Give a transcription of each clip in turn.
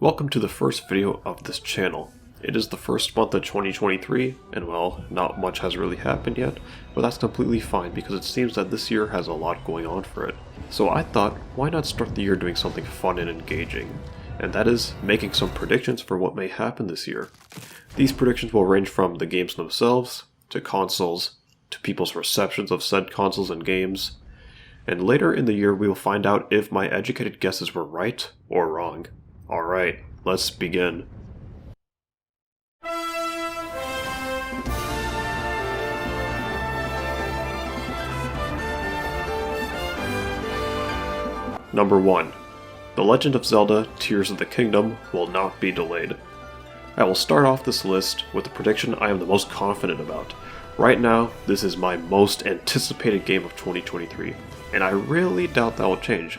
Welcome to the first video of this channel. It is the first month of 2023, and well, not much has really happened yet, but that's completely fine because it seems that this year has a lot going on for it. So I thought, why not start the year doing something fun and engaging? And that is making some predictions for what may happen this year. These predictions will range from the games themselves, to consoles, to people's receptions of said consoles and games, and later in the year we will find out if my educated guesses were right or wrong. Alright, let's begin. Number 1. The Legend of Zelda Tears of the Kingdom will not be delayed. I will start off this list with the prediction I am the most confident about. Right now, this is my most anticipated game of 2023, and I really doubt that will change.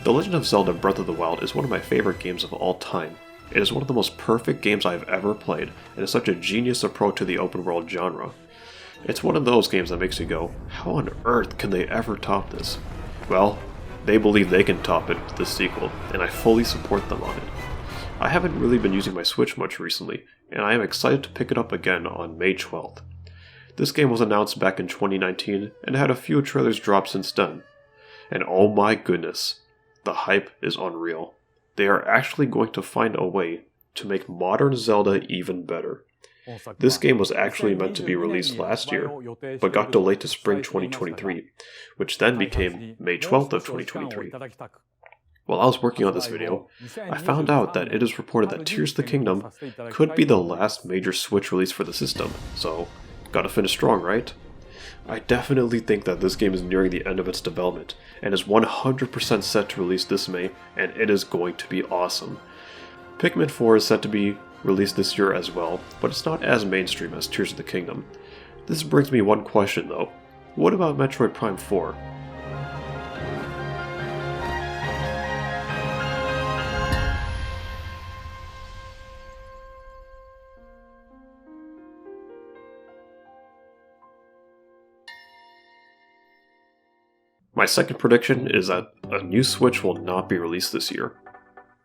The Legend of Zelda Breath of the Wild is one of my favorite games of all time. It is one of the most perfect games I have ever played, and is such a genius approach to the open world genre. It's one of those games that makes you go, how on earth can they ever top this? Well, they believe they can top it with this sequel, and I fully support them on it. I haven't really been using my Switch much recently, and I am excited to pick it up again on May 12th. This game was announced back in 2019, and had a few trailers dropped since then. And oh my goodness, the hype is unreal. They are actually going to find a way to make modern Zelda even better. This game was actually meant to be released last year, but got delayed to spring 2023, which then became May 12th of 2023. While I was working on this video, I found out that it is reported that Tears of the Kingdom could be the last major Switch release for the system, so gotta finish strong, right? I definitely think that this game is nearing the end of its development, and is 100% set to release this May, and it is going to be awesome. Pikmin 4 is set to be released this year as well, but it's not as mainstream as Tears of the Kingdom. This brings me one question though. What about Metroid Prime 4? My second prediction is that a new Switch will not be released this year.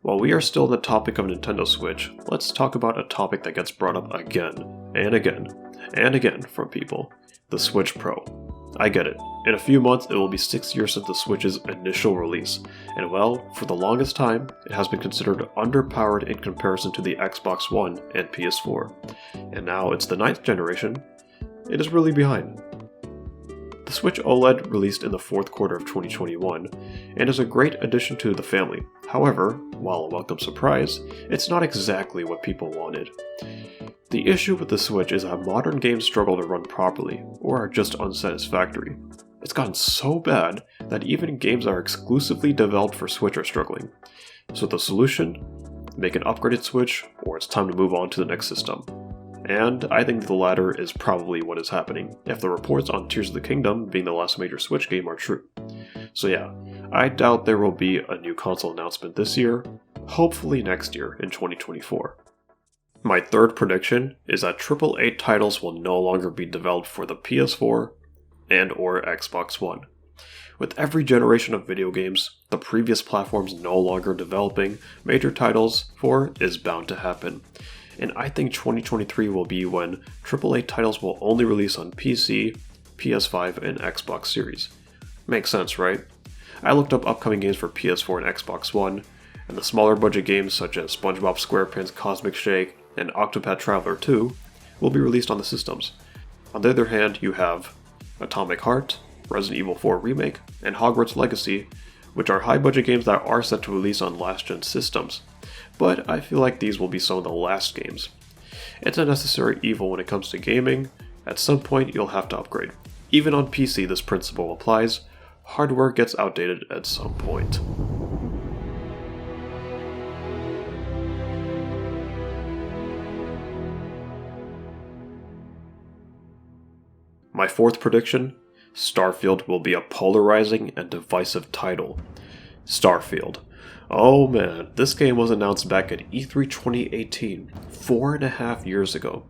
While we are still on the topic of Nintendo Switch, let's talk about a topic that gets brought up again, and again, and again from people. The Switch Pro. I get it. In a few months it will be 6 years since the Switch's initial release, and well, for the longest time, it has been considered underpowered in comparison to the Xbox One and PS4. And now it's the 9th generation, it is really behind. The Switch OLED released in the 4th quarter of 2021, and is a great addition to the family. However, while a welcome surprise, it's not exactly what people wanted. The issue with the Switch is that modern games struggle to run properly, or are just unsatisfactory. It's gotten so bad that even games that are exclusively developed for Switch are struggling. So the solution? Make an upgraded Switch, or it's time to move on to the next system. And I think the latter is probably what is happening, if the reports on Tears of the Kingdom being the last major Switch game are true. So yeah, I doubt there will be a new console announcement this year, hopefully next year in 2024. My third prediction is that AAA titles will no longer be developed for the PS4 and or Xbox One. With every generation of video games, the previous platforms no longer developing major titles for is bound to happen. And I think 2023 will be when AAA titles will only release on PC, PS5, and Xbox Series. Makes sense, right? I looked up upcoming games for PS4 and Xbox One, and the smaller budget games such as SpongeBob SquarePants Cosmic Shake and Octopath Traveler 2 will be released on the systems. On the other hand, you have Atomic Heart, Resident Evil 4 Remake, and Hogwarts Legacy, which are high budget games that are set to release on last-gen systems. But I feel like these will be some of the last games. It's a necessary evil when it comes to gaming. At some point you'll have to upgrade. Even on PC this principle applies. Hardware gets outdated at some point. My fourth prediction, Starfield will be a polarizing and divisive title. Starfield. Oh man, this game was announced back at E3 2018, 4.5 years ago.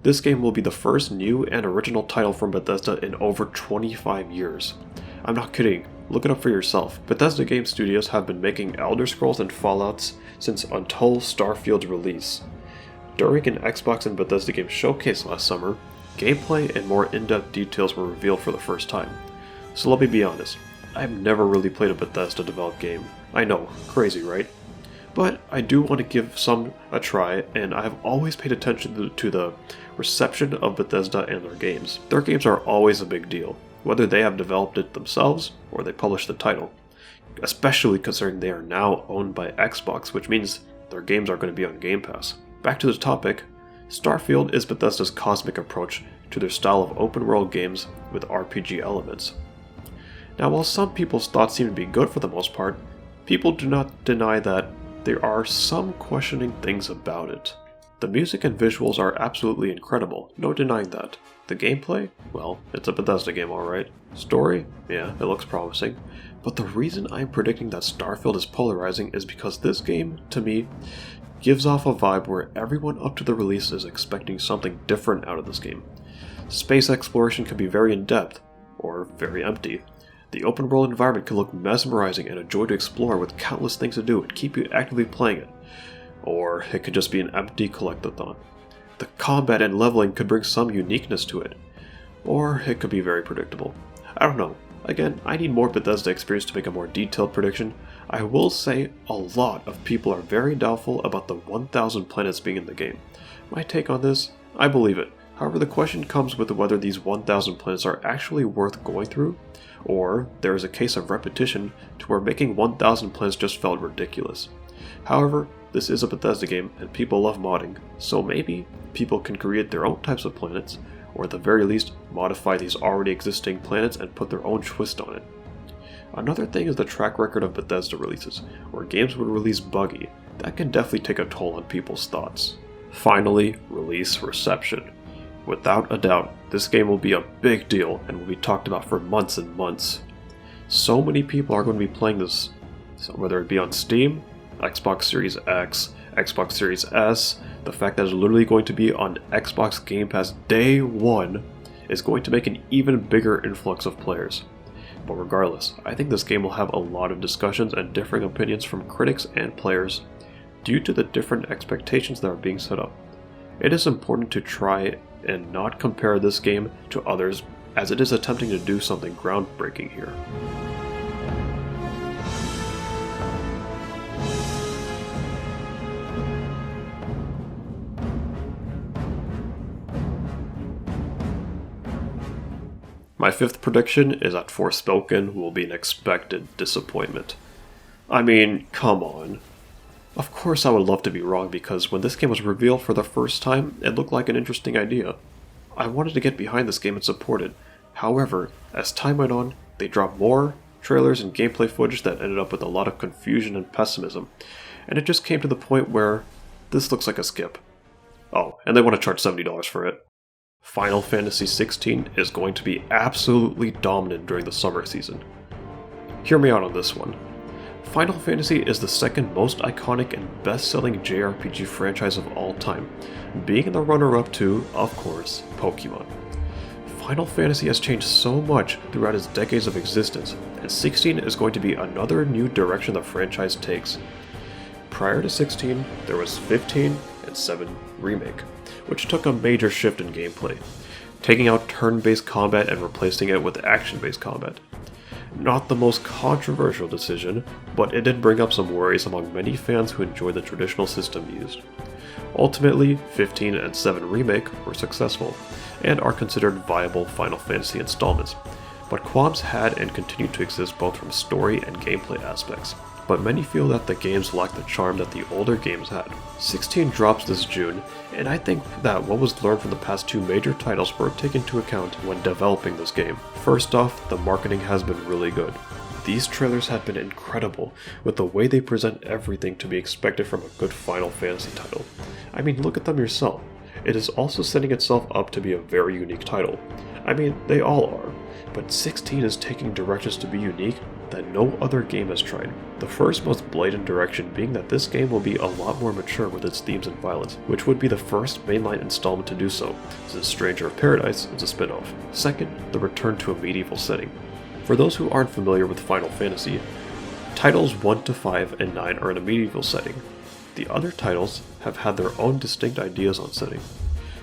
This game will be the first new and original title from Bethesda in over 25 years. I'm not kidding, Look it up for yourself. Bethesda Game Studios have been making Elder Scrolls and Fallouts since until Starfield's release. During an Xbox and Bethesda Game Showcase last summer, gameplay and more in-depth details were revealed for the first time. So let me be honest, I've never really played a Bethesda developed game. I know, crazy right? But I do want to give some a try, and I have always paid attention to the reception of Bethesda and their games. Their games are always a big deal, whether they have developed it themselves or they publish the title. Especially considering they are now owned by Xbox, which means their games are going to be on Game Pass. Back to the topic, Starfield is Bethesda's cosmic approach to their style of open world games with RPG elements. Now while some people's thoughts seem to be good for the most part, people do not deny that there are some questioning things about it. The music and visuals are absolutely incredible, no denying that. The gameplay? Well, it's a Bethesda game alright. Story? Yeah, it looks promising. But the reason I'm predicting that Starfield is polarizing is because this game, to me, gives off a vibe where everyone up to the release is expecting something different out of this game. Space exploration can be very in-depth, or very empty. The open world environment can look mesmerizing and a joy to explore with countless things to do and keep you actively playing it. Or it could just be an empty collectathon. The combat and leveling could bring some uniqueness to it. Or it could be very predictable. I don't know. Again, I need more Bethesda experience to make a more detailed prediction. I will say a lot of people are very doubtful about the 1,000 planets being in the game. My take on this? I believe it. However, the question comes with whether these 1,000 planets are actually worth going through, or there is a case of repetition to where making 1,000 planets just felt ridiculous. However, this is a Bethesda game and people love modding, so maybe people can create their own types of planets, or at the very least modify these already existing planets and put their own twist on it. Another thing is the track record of Bethesda releases, where games would release buggy. That can definitely take a toll on people's thoughts. Finally, release reception. Without a doubt, this game will be a big deal and will be talked about for months and months. So many people are going to be playing this, so whether it be on Steam, Xbox Series X, Xbox Series S, the fact that it's literally going to be on Xbox Game Pass day one is going to make an even bigger influx of players. But regardless, I think this game will have a lot of discussions and differing opinions from critics and players due to the different expectations that are being set up. It is important to try and not compare this game to others, as it is attempting to do something groundbreaking here. My fifth prediction is that Forspoken will be an expected disappointment. I mean, come on. Of course I would love to be wrong because when this game was revealed for the first time, it looked like an interesting idea. I wanted to get behind this game and support it. However, as time went on, they dropped more trailers and gameplay footage that ended up with a lot of confusion and pessimism. And it just came to the point where this looks like a skip. Oh, and they want to charge $70 for it. Final Fantasy XVI is going to be absolutely dominant during the summer season. Hear me out on this one. Final Fantasy is the second most iconic and best-selling JRPG franchise of all time, being the runner-up to, of course, Pokemon. Final Fantasy has changed so much throughout its decades of existence, and 16 is going to be another new direction the franchise takes. Prior to 16, there was 15 and 7 Remake, which took a major shift in gameplay, taking out turn-based combat and replacing it with action-based combat. Not the most controversial decision, but it did bring up some worries among many fans who enjoy the traditional system used. Ultimately, 15 and 7 Remake were successful, and are considered viable Final Fantasy installments, but qualms had and continue to exist both from story and gameplay aspects. But many feel that the games lack the charm that the older games had. 16 drops this June, and I think that what was learned from the past two major titles were taken into account when developing this game. First off, the marketing has been really good. These trailers have been incredible, with the way they present everything to be expected from a good Final Fantasy title. I mean, look at them yourself. It is also setting itself up to be a very unique title. I mean, they all are, but 16 is taking directions to be unique that no other game has tried. The first most blatant direction being that this game will be a lot more mature with its themes and violence, which would be the first mainline installment to do so, since Stranger of Paradise is a spin-off. Second, the return to a medieval setting. For those who aren't familiar with Final Fantasy, titles 1 to 5 and 9 are in a medieval setting. The other titles have had their own distinct ideas on setting.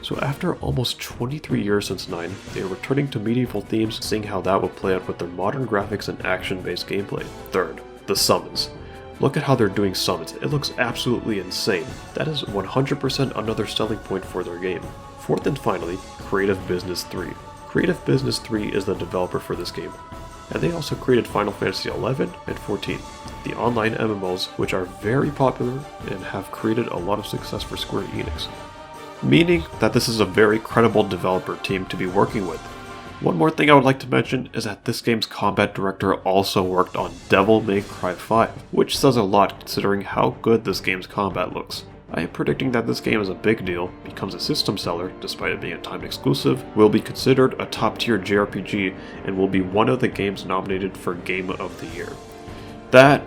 So after almost 23 years since 9, they are returning to medieval themes, seeing how that will play out with their modern graphics and action-based gameplay. Third, the summons. Look at how they're doing summons, it looks absolutely insane. That is 100% another selling point for their game. Fourth and finally, Creative Business 3. Creative Business 3 is the developer for this game, and they also created Final Fantasy 11 and 14, the online MMOs which are very popular and have created a lot of success for Square Enix. Meaning that this is a very credible developer team to be working with. One more thing I would like to mention is that this game's combat director also worked on Devil May Cry 5, which says a lot considering how good this game's combat looks. I am predicting that this game is a big deal, becomes a system seller despite it being a timed exclusive, will be considered a top tier JRPG, and will be one of the games nominated for Game of the Year. That,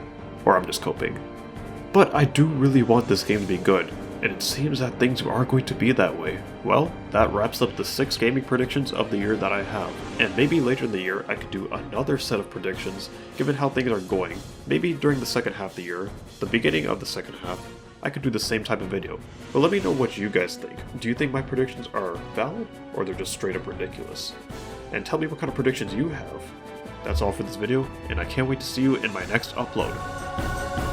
or I'm just coping. But I do really want this game to be good, and it seems that things are going to be that way. Well, that wraps up the 6 gaming predictions of the year that I have. And maybe later in the year I could do another set of predictions, given how things are going. Maybe during the second half of the year, the beginning of the second half, I could do the same type of video. But let me know what you guys think. Do you think my predictions are valid, or they're just straight up ridiculous? And tell me what kind of predictions you have. That's all for this video, and I can't wait to see you in my next upload.